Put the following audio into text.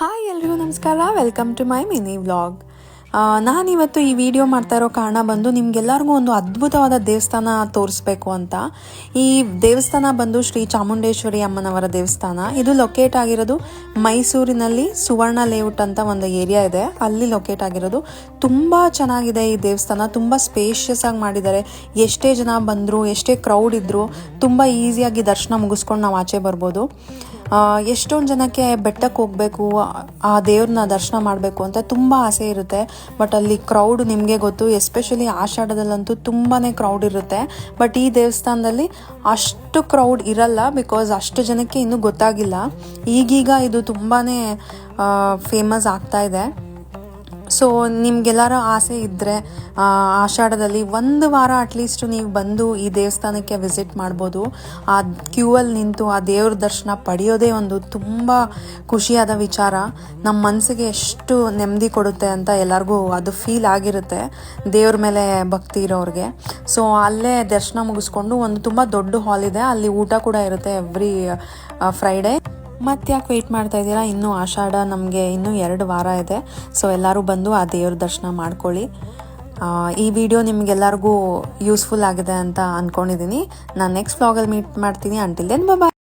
Hi ಎಲ್ರಿಗೂ ನಮಸ್ಕಾರ, welcome to my mini vlog. ನಾನಿವತ್ತು ಈ ವಿಡಿಯೋ ಮಾಡ್ತಾ ಇರೋ ಕಾರಣ ಬಂದು ನಿಮ್ಗೆಲ್ಲರಿಗೂ ಒಂದು ಅದ್ಭುತವಾದ ದೇವಸ್ಥಾನ ತೋರಿಸ್ಬೇಕು ಅಂತ. ಈ ದೇವಸ್ಥಾನ ಬಂದು ಶ್ರೀ ಚಾಮುಂಡೇಶ್ವರಿ ಅಮ್ಮನವರ ದೇವಸ್ಥಾನ. ಇದು ಲೊಕೇಟ್ ಆಗಿರೋದು ಮೈಸೂರಿನಲ್ಲಿ ಸುವರ್ಣ ಲೇಔಟ್ ಅಂತ ಒಂದು ಏರಿಯಾ ಇದೆ, ಅಲ್ಲಿ ಲೊಕೇಟ್ ಆಗಿರೋದು. ತುಂಬ ಚೆನ್ನಾಗಿದೆ ಈ ದೇವಸ್ಥಾನ, ತುಂಬ ಸ್ಪೇಷಿಯಸ್ ಆಗಿ ಮಾಡಿದ್ದಾರೆ. ಎಷ್ಟೇ ಜನ ಬಂದರು, ಎಷ್ಟೇ ಕ್ರೌಡ್ ಇದ್ದರೂ ತುಂಬ ಈಸಿಯಾಗಿ ದರ್ಶನ ಮುಗಿಸ್ಕೊಂಡು ನಾವು ಆಚೆ ಬರ್ಬೋದು. ಎಷ್ಟೊಂದು ಜನಕ್ಕೆ ಬೆಟ್ಟಕ್ಕೆ ಹೋಗಬೇಕು, ಆ ದೇವ್ರನ್ನ ದರ್ಶನ ಮಾಡಬೇಕು ಅಂತ ತುಂಬ ಆಸೆ ಇರುತ್ತೆ. ಬಟ್ ಅಲ್ಲಿ ಕ್ರೌಡ್ ನಿಮಗೆ ಗೊತ್ತು, ಎಸ್ಪೆಷಲಿ ಆಷಾಢದಲ್ಲಂತೂ ತುಂಬಾ ಕ್ರೌಡ್ ಇರುತ್ತೆ. ಬಟ್ ಈ ದೇವಸ್ಥಾನದಲ್ಲಿ ಅಷ್ಟು ಕ್ರೌಡ್ ಇರಲ್ಲ, ಬಿಕಾಸ್ ಅಷ್ಟು ಜನಕ್ಕೆ ಇನ್ನೂ ಗೊತ್ತಾಗಿಲ್ಲ. ಈಗೀಗ ಇದು ತುಂಬಾ ಫೇಮಸ್ ಆಗ್ತಾ ಇದೆ. ಸೊ ನಿಮಗೆಲ್ಲರ ಆಸೆ ಇದ್ದರೆ ಆಷಾಢದಲ್ಲಿ ಒಂದು ವಾರ ಅಟ್ಲೀಸ್ಟ್ ನೀವು ಬಂದು ಈ ದೇವಸ್ಥಾನಕ್ಕೆ ವಿಸಿಟ್ ಮಾಡ್ಬೋದು. ಆ ಕ್ಯೂವಲ್ಲಿ ನಿಂತು ಆ ದೇವ್ರ ದರ್ಶನ ಪಡೆಯೋದೇ ಒಂದು ತುಂಬ ಖುಷಿಯಾದ ವಿಚಾರ. ನಮ್ಮ ಮನಸ್ಸಿಗೆ ಎಷ್ಟು ನೆಮ್ಮದಿ ಕೊಡುತ್ತೆ ಅಂತ ಎಲ್ಲರಿಗೂ ಅದು ಫೀಲ್ ಆಗಿರುತ್ತೆ, ದೇವ್ರ ಮೇಲೆ ಭಕ್ತಿ ಇರೋರಿಗೆ. ಸೊ ಅಲ್ಲೇ ದರ್ಶನ ಮುಗಿಸ್ಕೊಂಡು ಒಂದು ತುಂಬ ದೊಡ್ಡ ಹಾಲ್ ಇದೆ, ಅಲ್ಲಿ ಊಟ ಕೂಡ ಇರುತ್ತೆ ಎವ್ರಿ ಫ್ರೈಡೇ. ಮತ್ತೆ ಯಾಕೆ ವೆಯ್ಟ್ ಮಾಡ್ತಾ ಇದ್ದೀರಾ? ಇನ್ನೂ ಆಷಾಢ ನಮಗೆ ಇನ್ನೂ 2 ವಾರ ಇದೆ. ಸೊ ಎಲ್ಲರೂ ಬಂದು ಆ ದೇವ್ರ ದರ್ಶನ ಮಾಡ್ಕೊಳ್ಳಿ. ಈ ವಿಡಿಯೋ ನಿಮಗೆಲ್ಲರಿಗೂ ಯೂಸ್ಫುಲ್ ಆಗಿದೆ ಅಂತ ಅಂದ್ಕೊಂಡಿದ್ದೀನಿ. ನಾನು ನೆಕ್ಸ್ಟ್ ವ್ಲಾಗಲ್ಲಿ ಮೀಟ್ ಮಾಡ್ತೀನಿ. ಅಂಟಿಲ್ ದೆನ್ ಬಾಯ್.